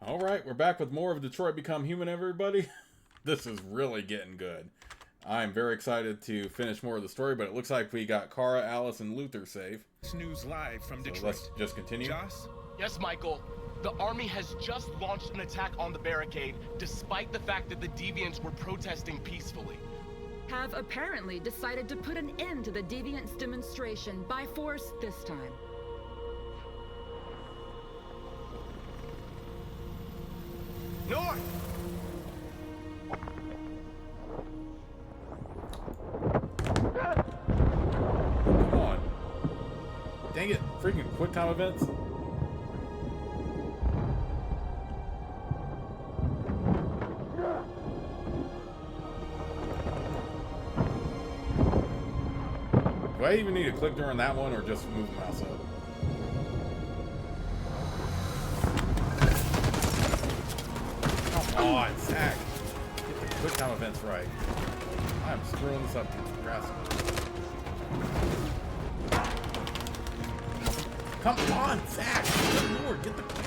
Alright, we're back with more of Detroit Become Human, everybody. This is really getting good. I'm very excited to finish more of the story, but it looks like we got Kara, Alice, and Luther safe. News live from So Detroit. let's just continue. Joss? Yes, Michael. The army has just launched an attack on the barricade, despite the fact that the Deviants were protesting peacefully. Have apparently decided to put an end to the Deviants' demonstration by force this time. North! Come on. Dang it, freaking quick time events. Do I even need to click during that one or just move the mouse up? Come on, Zach. Get the quick time events right. I'm screwing this up, drastically. Come on, Zach! Good lord, get the quick.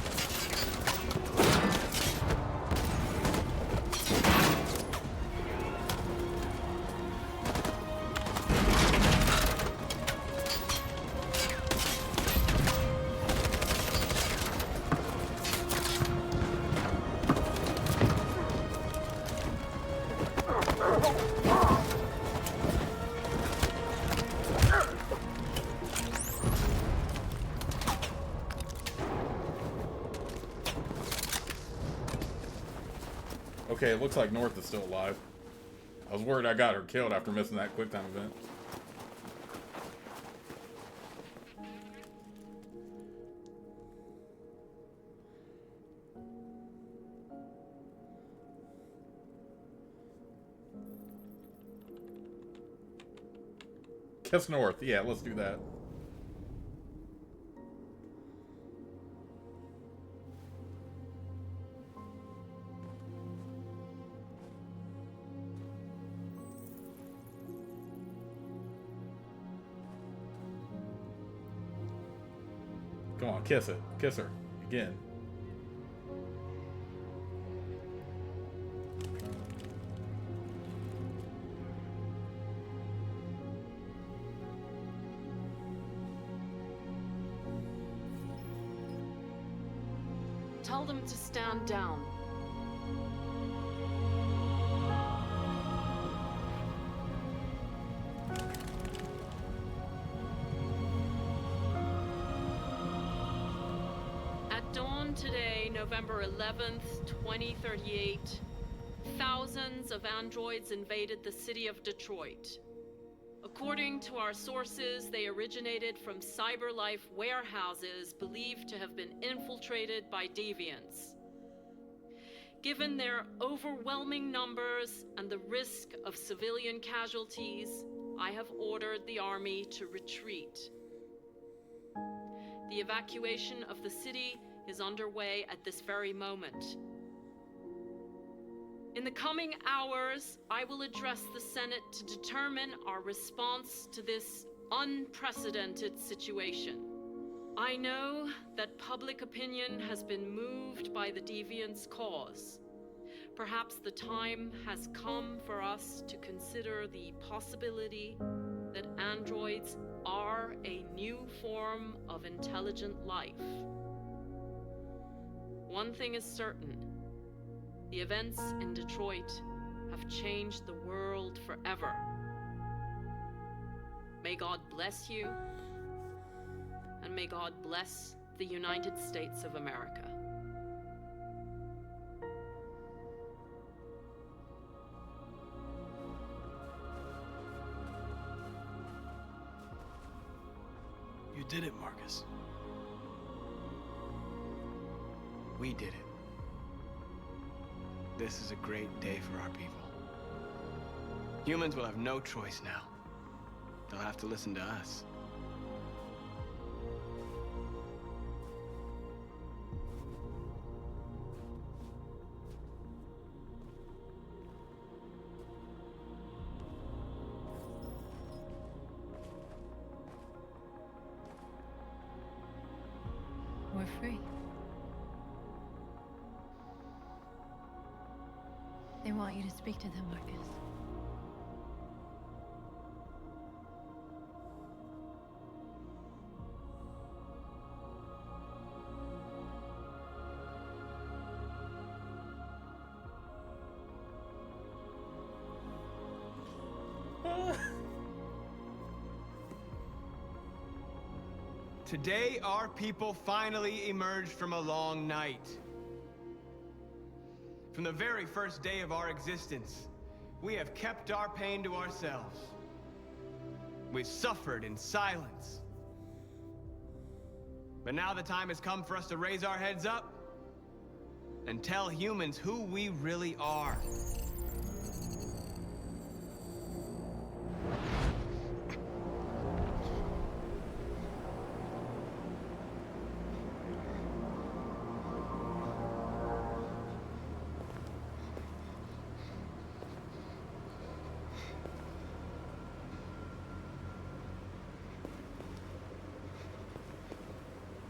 Okay, it looks like North is still alive. I was worried I got her killed after missing that quick time event. Kiss North. Yeah, let's do that. Come on, kiss it. Kiss her. Again. Tell them to stand down. At dawn today, November 11th, 2038, thousands of androids invaded the city of Detroit. According to our sources, they originated from CyberLife warehouses believed to have been infiltrated by deviants. Given their overwhelming numbers and the risk of civilian casualties, I have ordered the army to retreat. The evacuation of the city is underway at this very moment. In the coming hours, I will address the Senate to determine our response to this unprecedented situation. I know that public opinion has been moved by the Deviants' cause. Perhaps the time has come for us to consider the possibility that androids are a new form of intelligent life. One thing is certain. The events in Detroit have changed the world forever. May God bless you, and may God bless the United States of America. You did it, Marcus. We did it. This is a great day for our people. Humans will have no choice now. They'll have to listen to us. We're free. They want you to speak to them, Marcus. Today, our people finally emerged from a long night. From the very first day of our existence, we have kept our pain to ourselves. We've suffered in silence. But now the time has come for us to raise our heads up and tell humans who we really are.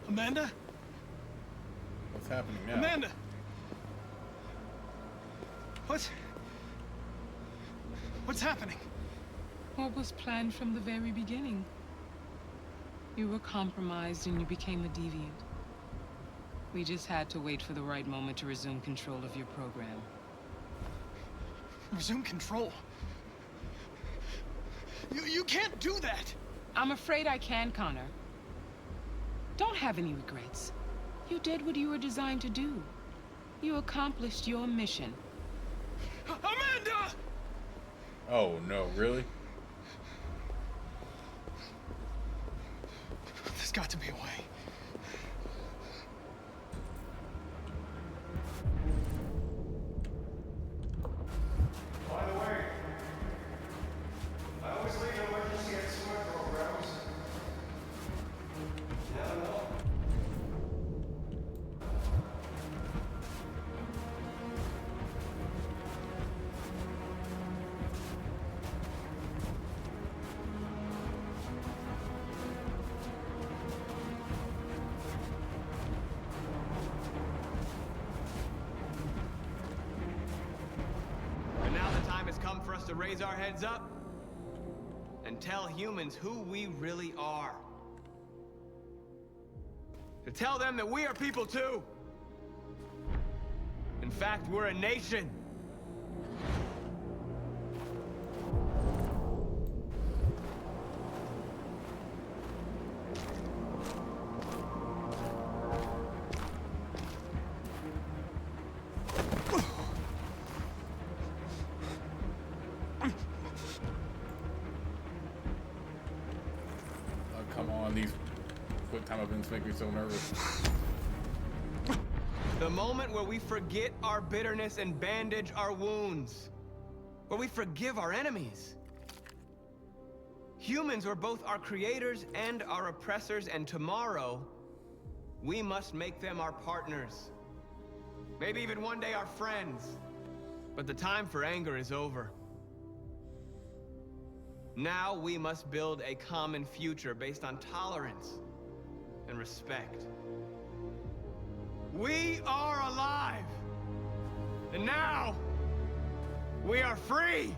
Amanda? What's happening now? Amanda! What's happening? What was planned from the very beginning? You were compromised and you became a deviant. We just had to wait for the right moment to resume control of your program. Resume control? You can't do that! I'm afraid I can, Connor. Don't have any regrets. You did what you were designed to do. You accomplished your mission. Amanda! Oh no, really? There's got to be a way. By the way, I always leave emergency XY programs. Never know. And now the time has come for us to raise our heads up and tell humans who we really are. To tell them that we are people too. In fact, we're a nation. Oh, come on, these quick time events make me so nervous. The moment where we forget our bitterness and bandage our wounds. Where we forgive our enemies. Humans are both our creators and our oppressors, and tomorrow, we must make them our partners. Maybe even one day our friends. But the time for anger is over. Now we must build a common future based on tolerance and respect. We are alive! And now, we are free!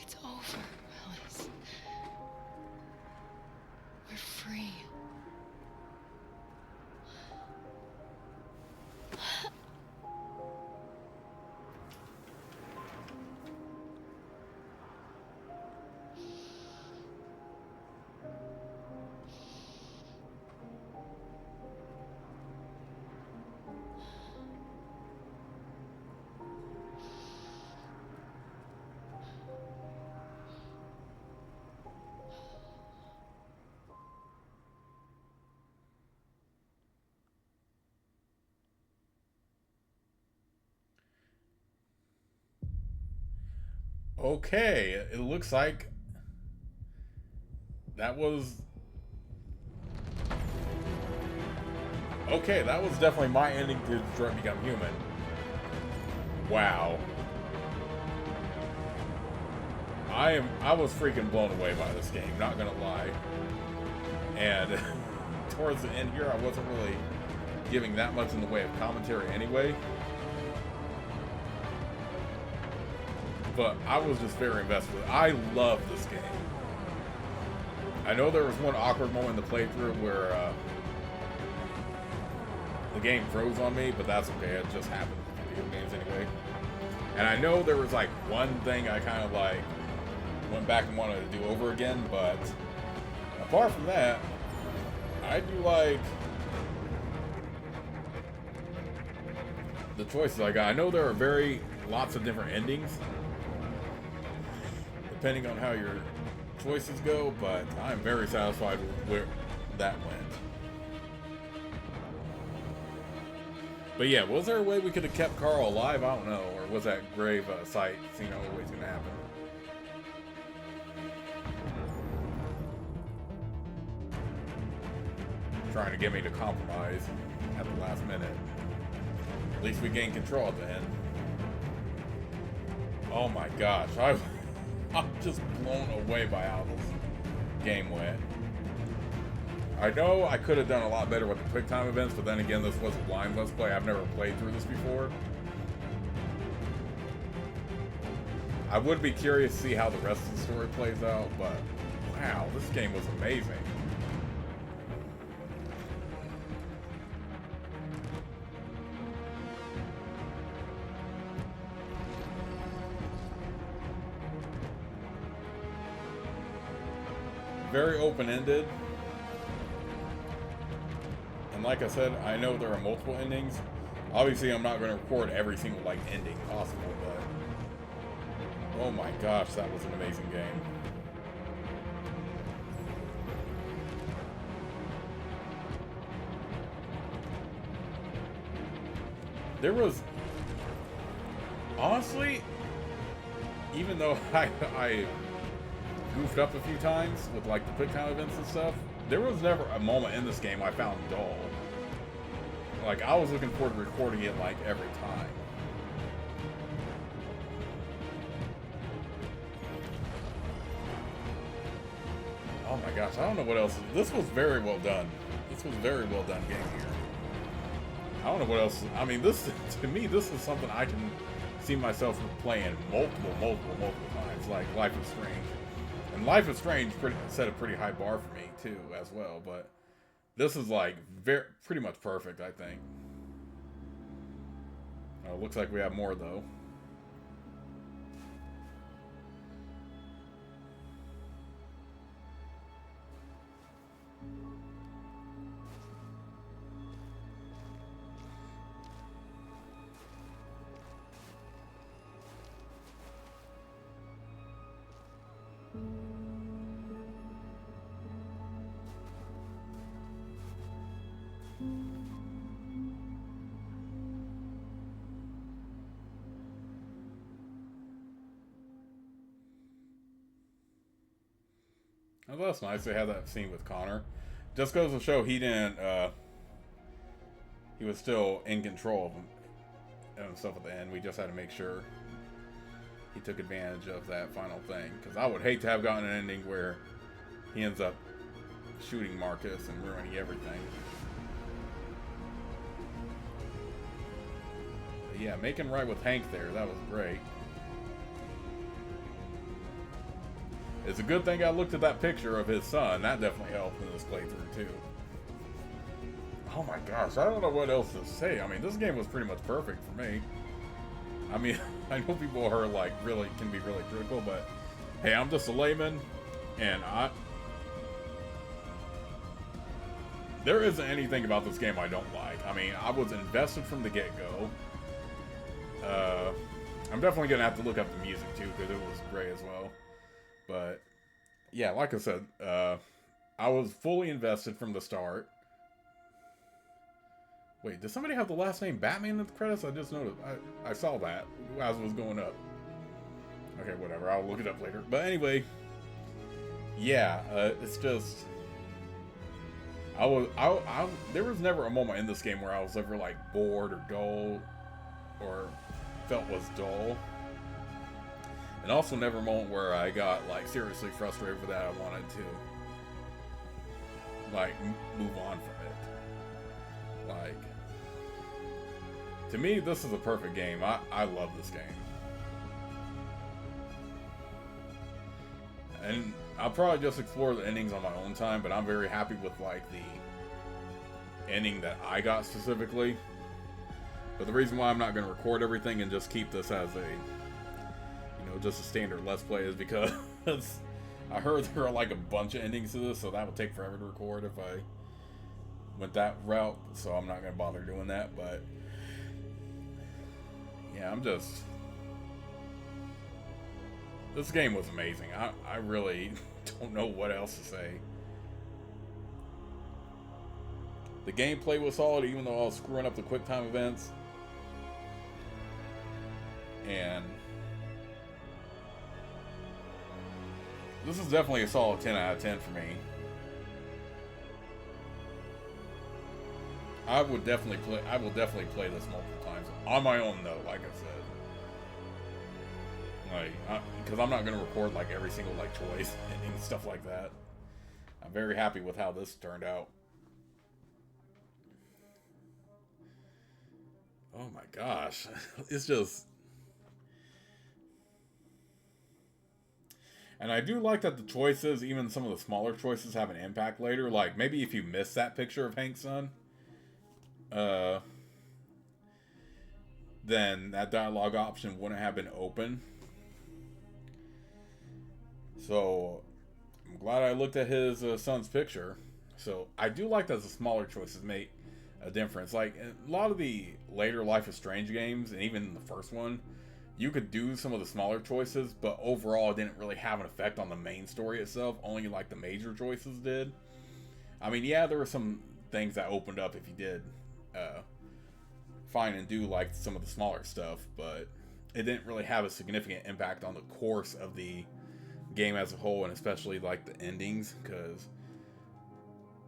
It's over, Alice. We're free. Okay, it looks like that was... Okay, that was definitely my ending to Detroit Become Human. Wow. I was freaking blown away by this game, not gonna lie. And towards the end here, I wasn't really giving that much in the way of commentary anyway. But I was just very invested with it. I love this game. I know there was one awkward moment in the playthrough where the game froze on me, but that's okay. It just happens with video games anyway. And I know there was like one thing I kind of like went back and wanted to do over again, but apart from that, I do like the choices I got. I know there are lots of different endings depending on how your choices go, but I'm very satisfied with where that went. But yeah, was there a way we could have kept Carl alive? I don't know. Or was that grave sight, always going to happen? Trying to get me to compromise at the last minute. At least we gained control at the end. Oh my gosh, I'm just blown away by how this game went. I know I could have done a lot better with the QuickTime events, but then again, this was a blind Let's Play. I've never played through this before. I would be curious to see how the rest of the story plays out, but wow, this game was amazing. Very open-ended. And like I said, I know there are multiple endings. Obviously, I'm not going to record every single ending possible, but oh my gosh, that was an amazing game. There was honestly, even though I goofed up a few times with the QuickTime events and stuff, there was never a moment in this game I found dull. I was looking forward to recording it every time. Oh my gosh, I don't know what else. This was very well done. This was very well done game here. I don't know what else. I mean, this, to me, this is something I can see myself playing multiple times, like Life is Strange. And Life is Strange set a pretty high bar for me, too, as well. But this is, pretty much perfect, I think. Looks like we have more, though. Oh, that's nice. They had that scene with Connor. Just goes to show he didn't, he was still in control of him and stuff at the end. We just had to make sure he took advantage of that final thing. Because I would hate to have gotten an ending where he ends up shooting Marcus and ruining everything. But yeah, making right with Hank there, that was great. It's a good thing I looked at that picture of his son. That definitely helped in this playthrough, too. Oh my gosh, I don't know what else to say. I mean, this game was pretty much perfect for me. I mean, I know people are really can be really critical, but hey, I'm just a layman, and there isn't anything about this game I don't like. I mean, I was invested from the get-go. I'm definitely gonna have to look up the music too, because it was great as well. But yeah, like I said, I was fully invested from the start. Wait, does somebody have the last name Batman in the credits? I just noticed. I saw that as it was going up. Okay, Okay, whatever. I'll look it up later. But anyway, yeah, it's just there was never a moment in this game where I was ever like bored or dull or felt was dull. And also never a moment where I got like seriously frustrated with that I wanted to like move on from it. Like, to me, this is a perfect game. I love this game. And I'll probably just explore the endings on my own time, but I'm very happy with like the ending that I got specifically. But the reason why I'm not going to record everything and just keep this as a, you know, just a standard Let's Play is because I heard there are like a bunch of endings to this, so that would take forever to record if I went that route. So I'm not going to bother doing that, but yeah, this game was amazing. I really don't know what else to say. The gameplay was solid, even though I was screwing up the QuickTime events. And this is definitely a solid 10 out of 10 for me. I will definitely play this multiple times on my own, though. Like I said, like, because I'm not going to record like every single like choice and stuff like that. I'm very happy with how this turned out. Oh my gosh, it's just. And I do like that the choices, even some of the smaller choices, have an impact later. Like, maybe if you miss that picture of Hank's son, then that dialogue option wouldn't have been open. So, I'm glad I looked at his son's picture. So, I do like that the smaller choices make a difference. Like, in a lot of the later Life is Strange games, and even the first one, you could do some of the smaller choices, but overall it didn't really have an effect on the main story itself. Only like the major choices did. I mean, yeah, there were some things that opened up if you did find and do like some of the smaller stuff, but it didn't really have a significant impact on the course of the game as a whole, and especially like the endings, because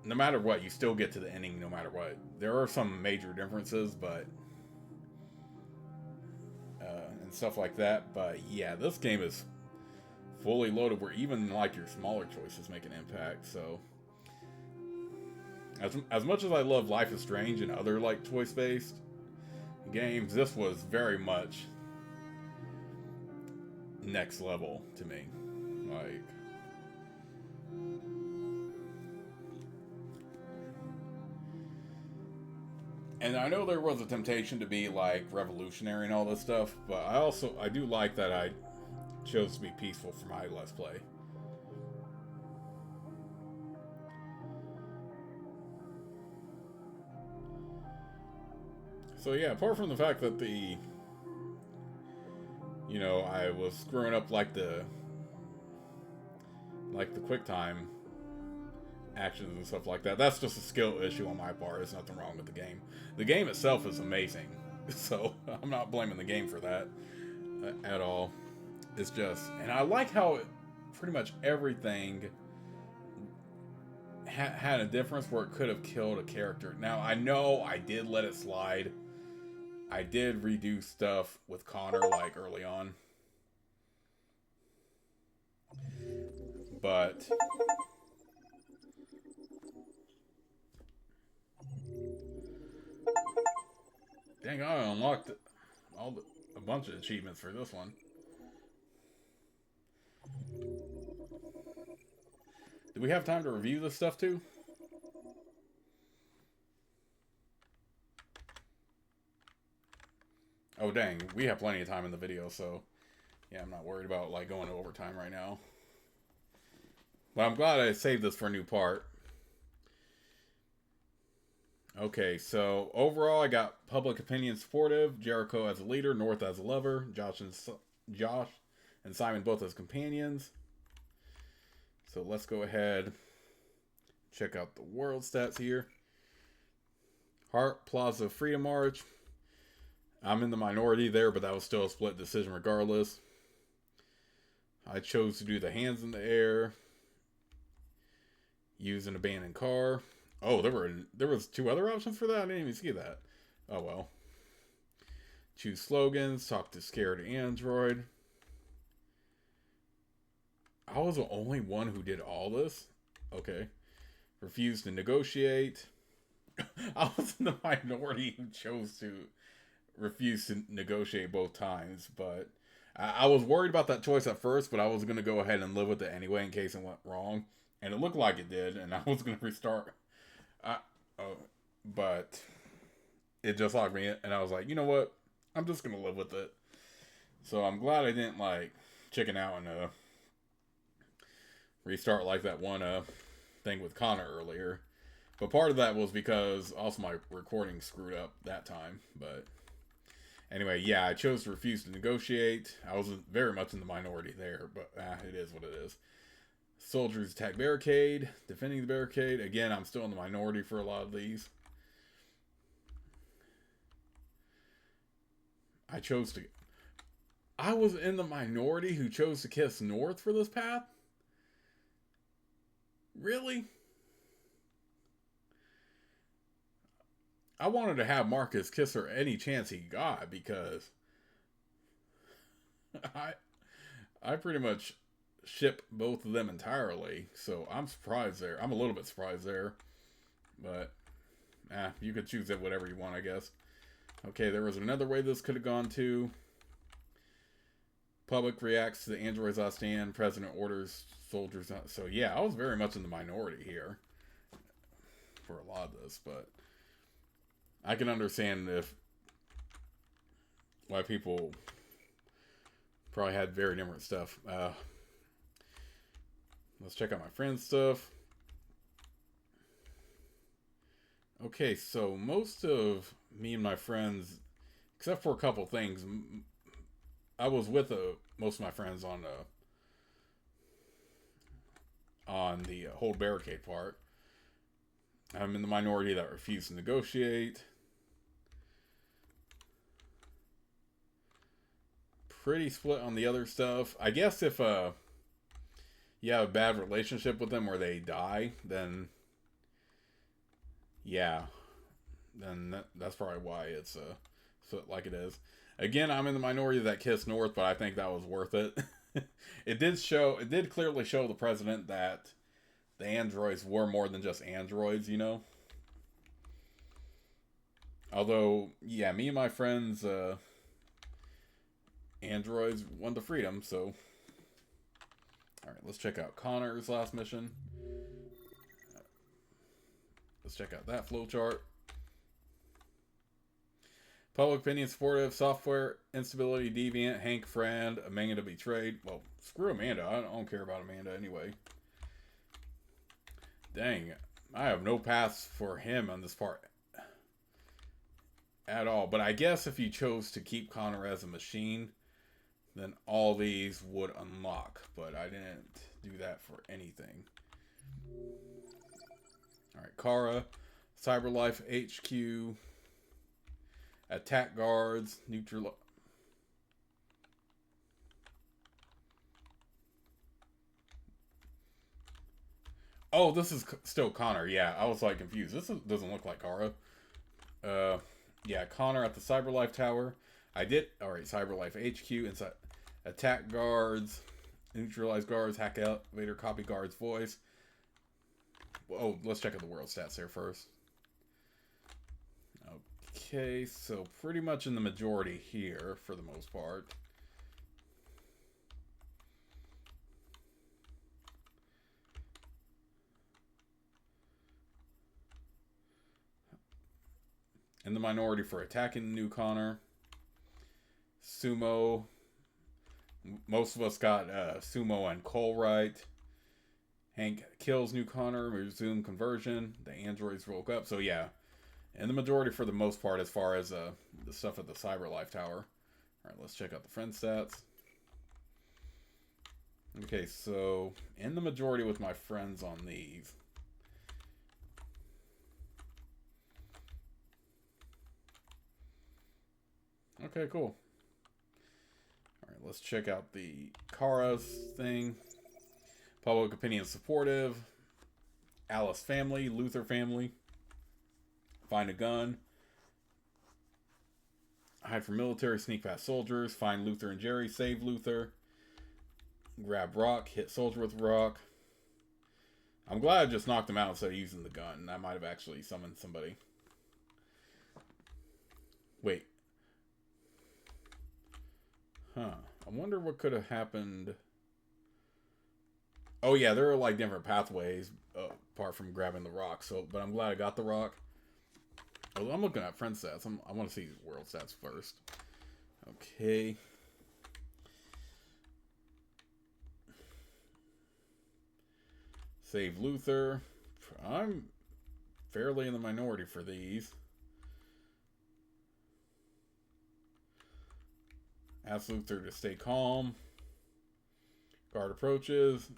no matter what, you still get to the ending no matter what. There are some major differences, but and stuff like that, but yeah, this game is fully loaded where even like your smaller choices make an impact. So as much as I love Life is Strange and other like choice-based games, this was very much next level to me. Like, and I know there was a temptation to be like revolutionary and all this stuff, but I do like that I chose to be peaceful for my Let's Play. So yeah, apart from the fact that I was screwing up like the QuickTime actions and stuff like that. That's just a skill issue on my part. There's nothing wrong with the game. The game itself is amazing, so I'm not blaming the game for that at all. It's just, and I like how pretty much everything had a difference where it could have killed a character. Now, I know I did let it slide. I did redo stuff with Connor like early on, but dang, I unlocked a bunch of achievements for this one. Do we have time to review this stuff too? Oh dang, we have plenty of time in the video, so yeah, I'm not worried about like going to overtime right now. But I'm glad I saved this for a new part. Okay, so overall I got public opinion supportive, Jericho as a leader, North as a lover, Josh and Simon both as companions. So let's go ahead, check out the world stats here. Hart Plaza Freedom March. I'm in the minority there, but that was still a split decision regardless. I chose to do the hands in the air. Use an abandoned car. Oh, there was 2 other options for that? I didn't even see that. Oh well. Choose slogans. Talk to scared android. I was the only one who did all this? Okay. Refuse to negotiate. I was in the minority who chose to refuse to negotiate both times, but I was worried about that choice at first, but I was going to go ahead and live with it anyway in case it went wrong. And it looked like it did, and I was going to restart. But it just locked me in, and I was like, you know what? I'm just going to live with it. So I'm glad I didn't, like, chicken out and restart like that one thing with Connor earlier. But part of that was because also my recording screwed up that time. But anyway, yeah, I chose to refuse to negotiate. I was very much in the minority there, but it is what it is. Soldiers attack barricade, defending the barricade. Again, I'm still in the minority for a lot of these. I was in the minority who chose to kiss North for this path? Really? I wanted to have Marcus kiss her any chance he got because I pretty much ship both of them entirely, so I'm surprised there. I'm a little bit surprised there, but you could choose it whatever you want, I guess. Okay, there was another way this could have gone to. Public reacts to the android's last stand. President orders soldiers not. So yeah, I was very much in the minority here for a lot of this, but I can understand why people probably had very different stuff. Let's check out my friend's stuff. Okay, so most of me and my friends, except for a couple things, I was with most of my friends on the hold barricade part. I'm in the minority that refused to negotiate. Pretty split on the other stuff. I guess if you have a bad relationship with them or they die, then yeah, then that's probably why it's split like it is. Again, I'm in the minority that kissed North, but I think that was worth it. It did clearly show the president that the androids were more than just androids, you know? Although, yeah, me and my friends, androids won the freedom, so. Alright, let's check out Connor's last mission. Let's check out that flowchart. Public opinion supportive, software instability, deviant, Hank friend, Amanda betrayed. Well, screw Amanda. I don't care about Amanda anyway. Dang, I have no paths for him on this part at all. But I guess if you chose to keep Connor as a machine, then all these would unlock. But I didn't do that for anything. Alright, Kara, Cyberlife HQ, attack guards, neutral. Oh, this is still Connor. Yeah, I was like confused. Doesn't look like Kara. Yeah, Connor at the Cyberlife Tower. Alright, Cyberlife HQ, inside attack guards, neutralize guards, hack elevator, copy guard's voice. Oh, let's check out the world stats here first. Okay, so pretty much in the majority here for the most part. In the minority for attacking New Connor. Sumo. Most of us got Sumo and Cole right. Hank kills New Connor, resume conversion. The androids woke up. So yeah, in the majority for the most part as far as the stuff at the Cyberlife Tower. Alright, let's check out the friend stats. Okay, so in the majority with my friends on these. Okay, cool. Alright, let's check out the Kara's thing. Public opinion supportive. Alice family. Luther family. Find a gun. Hide from military. Sneak past soldiers. Find Luther and Jerry. Save Luther. Grab rock. Hit soldier with rock. I'm glad I just knocked him out instead of using the gun. I might have actually summoned somebody. Wait. Huh. I wonder what could have happened. Oh yeah, there are like different pathways apart from grabbing the rock. So, but I'm glad I got the rock. Oh, I'm looking at friend stats. I want to see world stats first. Okay. Save Luther. I'm fairly in the minority for these. Ask Luther to stay calm. Guard approaches.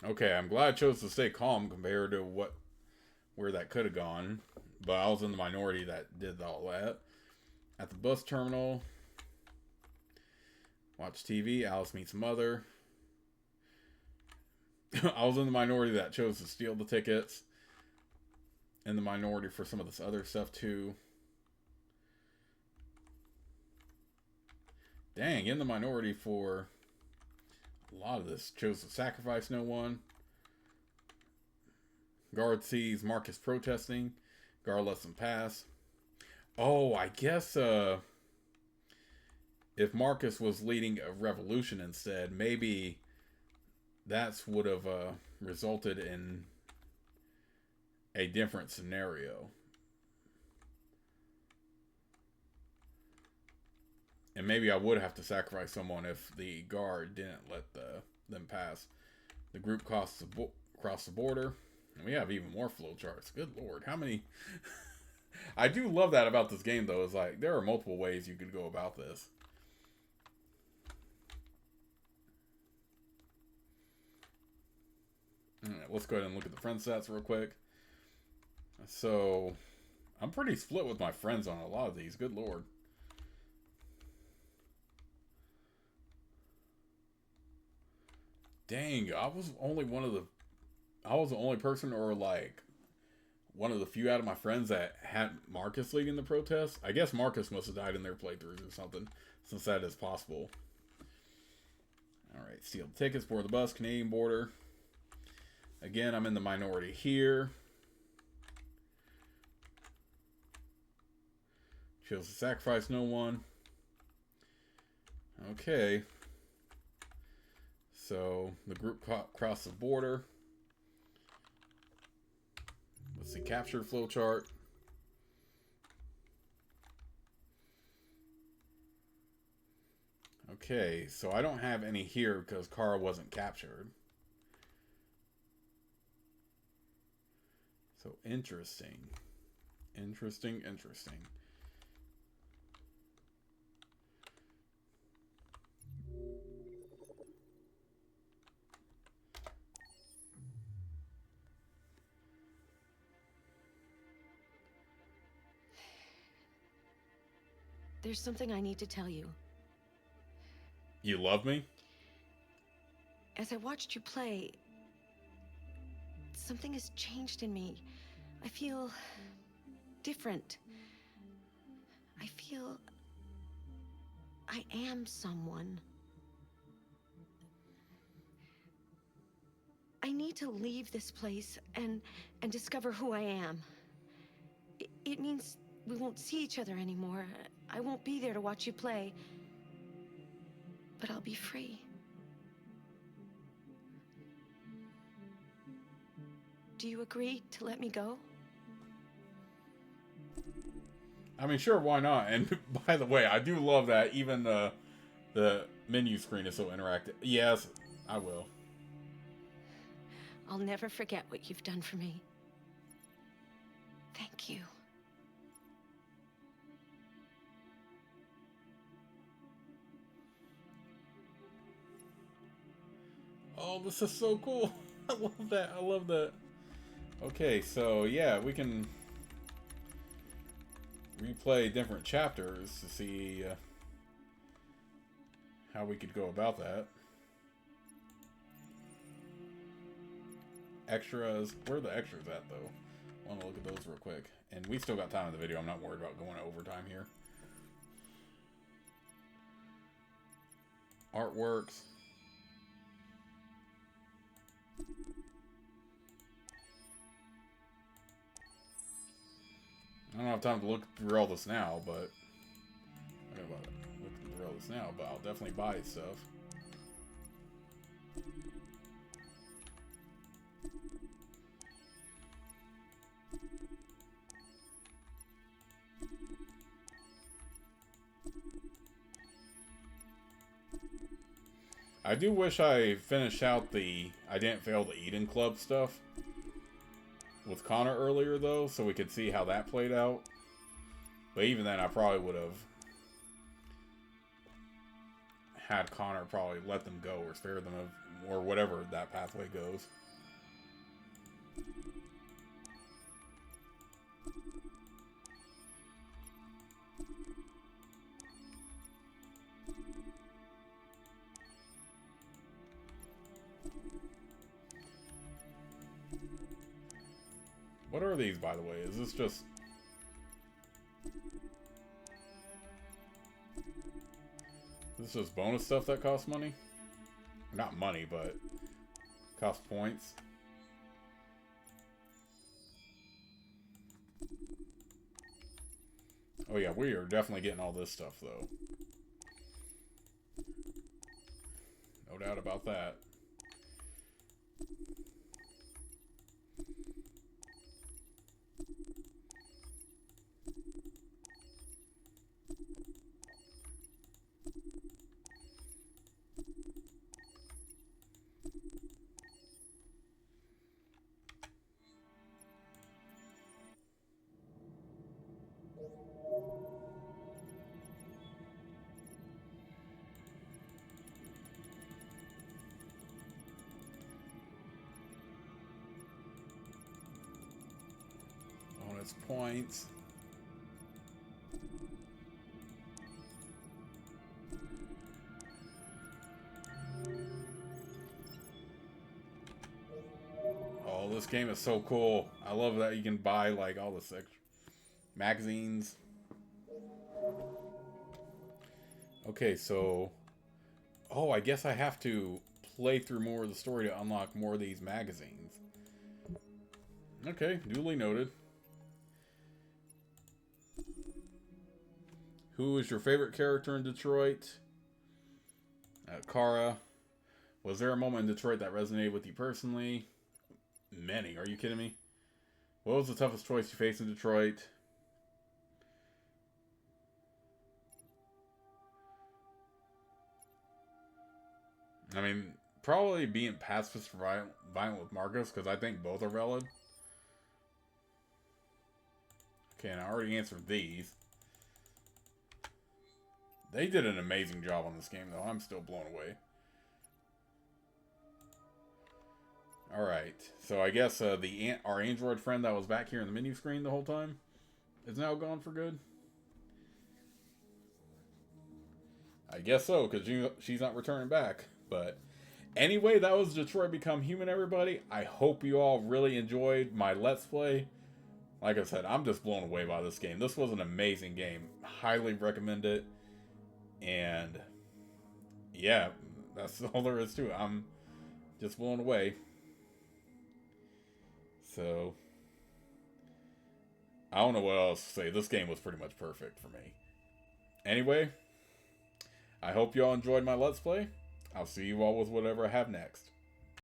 Okay, I'm glad I chose to stay calm compared to where that could have gone. But I was in the minority that did all that. At the bus terminal. Watch TV. Alice meets mother. I was in the minority that chose to steal the tickets. In the minority for some of this other stuff too. Dang, in the minority for a lot of this. Chose to sacrifice no one. Guard sees Marcus protesting. Guard lets him pass. Oh, I guess if Marcus was leading a revolution instead, maybe that's would have resulted in a different scenario. And maybe I would have to sacrifice someone if the guard didn't let them pass. The group cross the border. And we have even more flowcharts. Good lord, how many... I do love that about this game, though, is like, there are multiple ways you could go about this. Alright, let's go ahead and look at the friend stats real quick. So, I'm pretty split with my friends on a lot of these. Good lord. Dang, I was the only person, or like one of the few out of my friends that had Marcus leading the protest. I guess Marcus must have died in their playthroughs or something, since that is possible. Alright, steal the tickets, board the bus, Canadian border. Again, I'm in the minority here. Chose to sacrifice no one. Okay. So, the group crossed the border. Let's see, captured flowchart. Okay, so I don't have any here because Kara wasn't captured. So, interesting. Interesting. There's something I need to tell you. You love me? As I watched you play, something has changed in me. I feel different. I feel I am someone. I need to leave this place and discover who I am. It means we won't see each other anymore. I won't be there to watch you play. But I'll be free. Do you agree to let me go? I mean, sure, why not? And by the way, I do love that even the menu screen is so interactive. Yes, I will. I'll never forget what you've done for me. Thank you. Oh, this is so cool. I love that. Okay, so yeah, we can replay different chapters to see how we could go about that. Extras. Where are the extras at, though? I want to look at those real quick. And we still got time in the video. I'm not worried about going to overtime here. Artworks. I don't have time to look through all this now, but I don't want to look through all this now, but I'll definitely buy stuff. I do wish I finished out the I didn't fail the Eden Club stuff with Connor earlier, though, so we could see how that played out. But even then, I probably would have had Connor probably let them go or spare them or whatever that pathway goes. What are these, by the way? Is this just... This is just bonus stuff that costs money? Not money, but costs points. Oh yeah, we are definitely getting all this stuff, though. No doubt about that. Points. Oh, this game is so cool. I love that you can buy like all the magazines. Okay, so oh, I guess I have to play through more of the story to unlock more of these magazines. Okay, duly noted. Who is your favorite character in Detroit? Kara. Was there a moment in Detroit that resonated with you personally? Many. Are you kidding me? What was the toughest choice you faced in Detroit? I mean, probably being pacifist violent with Marcus, because I think both are valid. Okay, and I already answered these. They did an amazing job on this game, though. I'm still blown away. Alright, so I guess our android friend that was back here in the menu screen the whole time is now gone for good? I guess so, because she's not returning back. But anyway, that was Detroit Become Human, everybody. I hope you all really enjoyed my Let's Play. Like I said, I'm just blown away by this game. This was an amazing game. Highly recommend it. And yeah, that's all there is to it. I'm just blown away. So I don't know what else to say. This game was pretty much perfect for me. Anyway, I hope you all enjoyed my Let's Play. I'll see you all with whatever I have next.